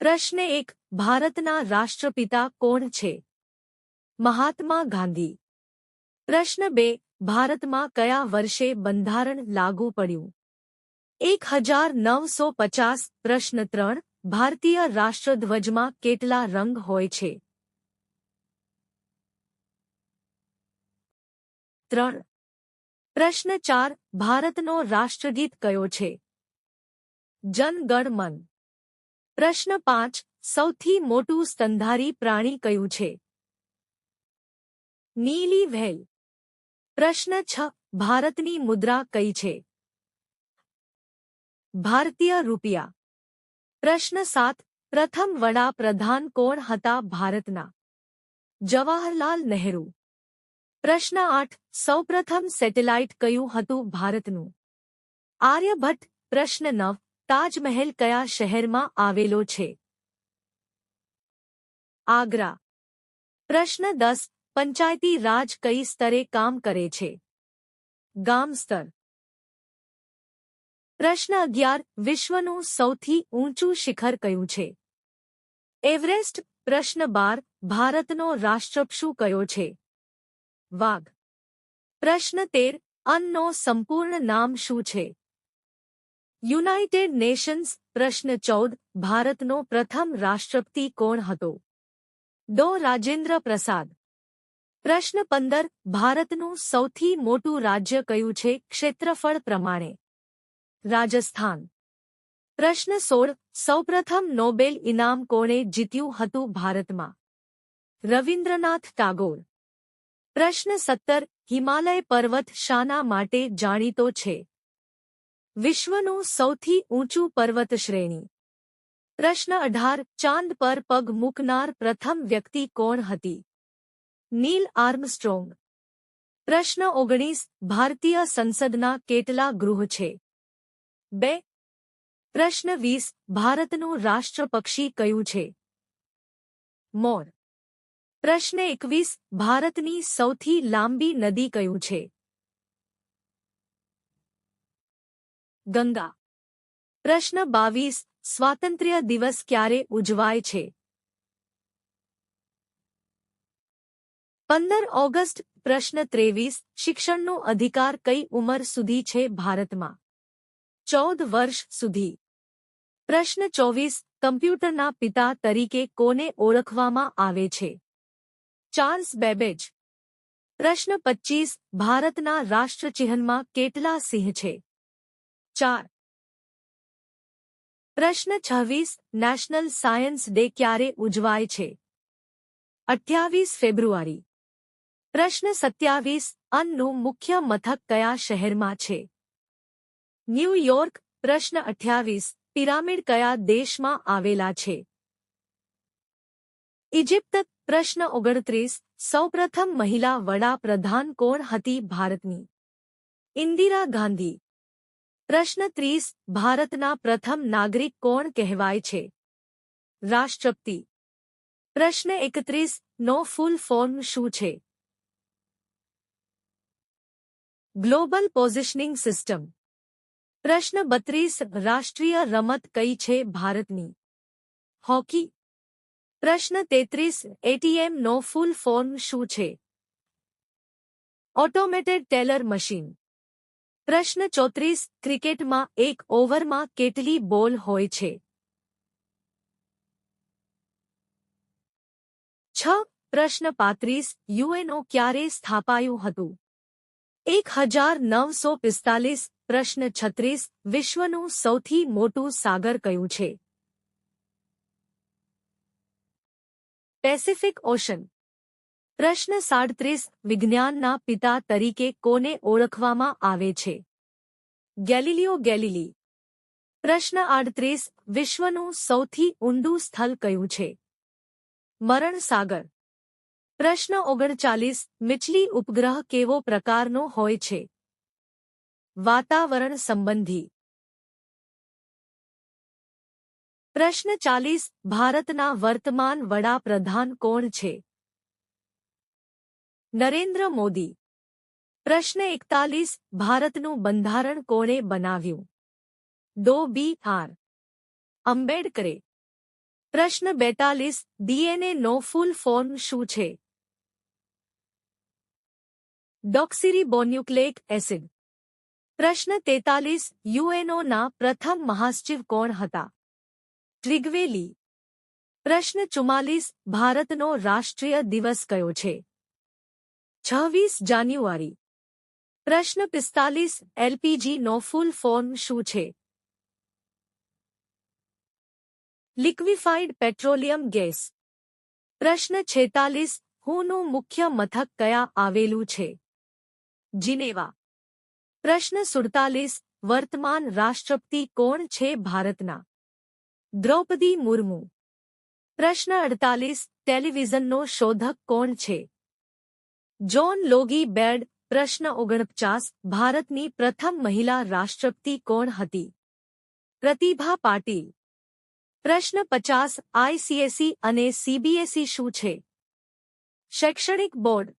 પ્રશ્ન 1. ભારતના રાષ્ટ્રપિતા કોણ છે? મહાત્મા ગાંધી. પ્રશ્ન 2. ભારતમાં કયા વર્ષે બંધારણ લાગુ પડ્યું? 1950. પ્રશ્ન 3. ભારતીય રાષ્ટ્રધ્વજમાં કેટલા રંગ હોય છે? 3. પ્રશ્ન 4. ભારતનો રાષ્ટ્રગીત કયો છે? જન ગણ મન. પ્રશ્ન 5. સૌથી મોટું સ્તનધારી પ્રાણી કયું છે? નીલી વ્હેલ. પ્રશ્ન 6. ભારતની મુદ્રા કઈ છે? ભારતીય રૂપિયા. પ્રશ્ન 7. પ્રથમ વડા પ્રધાન કોણ હતા ભારતના? જવાહરલાલ નહેરુ. પ્રશ્ન 8. સૌપ્રથમ સેટેલાઇટ કયું હતું ભારતનું? આર્યભટ્ટ. પ્રશ્ન 9. તાજમહેલ કયા શહેરમાં આવેલો છે? આગ્રા. પ્રશ્ન 10. પંચાયતી રાજ કઈ સ્તરે કામ કરે છે? ગામ સ્તર. પ્રશ્ન 11. વિશ્વનું સૌથી ઊંચું શિખર કયું છે? એવરેસ્ટ. પ્રશ્ન 12. ભારતનો રાષ્ટ્રપશુ કયો છે? વાઘ. પ્રશ્ન 13. અન્નનો સંપૂર્ણ નામ શું છે? United Nations. પ્રશ્ન 14. ભારતનો પ્રથમ રાષ્ટ્રપતિ કોણ હતો? ડો. રાજેન્દ્ર પ્રસાદ. પ્રશ્ન 15. ભારતનું સૌથી મોટું રાજ્ય કયું છે ક્ષેત્રફળ પ્રમાણે? રાજસ્થાન. પ્રશ્ન 16. સૌપ્રથમ નોબેલ ઇનામ કોણે જીત્યું હતું ભારતમાં? રવિન્દ્રનાથ ટાગોર. પ્રશ્ન 17. હિમાલય પર્વત શાના માટે જાણીતો છે? વિશ્વનું સૌથી ઊંચું પર્વત શ્રેણી. પ્રશ્ન 18. ચાંદ પર પગ મૂકનાર પ્રથમ વ્યક્તિ કોણ હતી? નીલ આર્મસ્ટ્રોંગ. પ્રશ્ન 19. ભારતીય સંસદના કેટલા ગૃહ છે? 2. પ્રશ્ન 20. ભારતનું રાષ્ટ્રપક્ષી કયું છે? મોર. પ્રશ્ન 21. ભારતની સૌથી લાંબી નદી કયું છે? ગંગા. પ્રશ્ન 22. સ્વાતંત્ર્ય દિવસ ક્યારે ઉજવાય છે? 15 ઓગસ્ટ. પ્રશ્ન 23. શિક્ષણનો અધિકાર કઈ ઉંમર સુધી છે ભારતમાં? 14 વર્ષ સુધી. પ્રશ્ન 24. કમ્પ્યુટરના પિતા તરીકે કોને ઓળખવામાં આવે છે? Charles Babbage. પ્રશ્ન 25. ભારતના રાષ્ટ્રચિહ્નમાં કેટલા સિંહ છે? 4. પ્રશ્ન 26. નેશનલ સાયન્સ ડે ક્યારે ઉજવાય છે? 28 ફેબ્રુઆરી. પ્રશ્ન 27. અન્નનું મુખ્ય મથક કયા શહેરમાં છે? ન્યૂયોર્ક. પ્રશ્ન 28. પિરામિડ કયા દેશમાં આવેલા છે? ઇજિપ્ત. પ્રશ્ન 29. સૌપ્રથમ મહિલા વડા પ્રધાન કોણ હતી ભારતની? ઇન્દિરા ગાંધી. પ્રશ્ન 30. ભારતના પ્રથમ નાગરિક કોણ કહેવાય છે? રાષ્ટ્રપતિ. પ્રશ્ન 31. નો ફૂલ ફોર્મ શું છે? Global positioning system. પ્રશ્ન 32. રાષ્ટ્રીય રમત કઈ છે ભારતની? હોકી. પ્રશ્ન 33. એટીએમ નો ફૂલ ફોર્મ શું છે? Automated teller machine. પ્રશ્ન 34. ક્રિકેટમાં એક ઓવરમાં કેટલી બોલ હોય છે? 6. પ્રશ્ન 35. યુએનઓ ક્યારે સ્થાપાયું હતું? 1945. પ્રશ્ન 36. વિશ્વનું સૌથી મોટું સાગર કયું છે? Pacific ocean. પ્રશ્ન 37. વિજ્ઞાનના પિતા તરીકે કોને ઓળખવામાં આવે છે? ગેલિલિયો ગેલિલી. પ્રશ્ન 38. વિશ્વનું સૌથી ઊંડું સ્થળ કયું છે? મરણ સાગર. પ્રશ્ન 39. મિચલી ઉપગ્રહ કેવો પ્રકારનો હોય છે? વાતાવરણ સંબંધી. પ્રશ્ન 40. ભારતના વર્તમાન વડાપ્રધાન કોણ છે? નરેન્દ્ર મોદી. પ્રશ્ન 41. ભારતનું બંધારણ કોણે બનાવ્યું? ડો. બી. આર. આંબેડકરે. પ્રશ્ન 42 ડીએનએ નો ફૂલ ફોર્મ શું છે? ડોક્સિરીબોન્યુક્લેઇક એસિડ. પ્રશ્ન 43 યુએનઓના પ્રથમ મહાસચિવ કોણ હતા? ટ્રિગ્વેલી. પ્રશ્ન 44 ભારતનો રાષ્ટ્રીય દિવસ કયો છે? 26 જાન્યુઆરી. પ્રશ્ન 45 એલપીજી નો ફૂલ ફોર્મ શું છે? Liquefied petroleum gas. પ્રશ્ન 46 હુનું મુખ્ય મથક કયા આવેલું છે? જીનેવા. પ્રશ્ન 47 વર્તમાન રાષ્ટ્રપતિ કોણ છે ભારતના? દ્રૌપદી મુર્મુ. પ્રશ્ન 48 ટેલિવિઝનનો શોધક કોણ છે? જ્હોન લોગી બેર્ડ. પ્રશ્ન 49 ભારતની પ્રથમ મહિલા રાષ્ટ્રપતિ કોણ હતી? પ્રતિભા પાટીલ. પ્રશ્ન 50 આઈસીએસઈ અને સીબીએસઈ શું છે? શૈક્ષણિક બોર્ડ.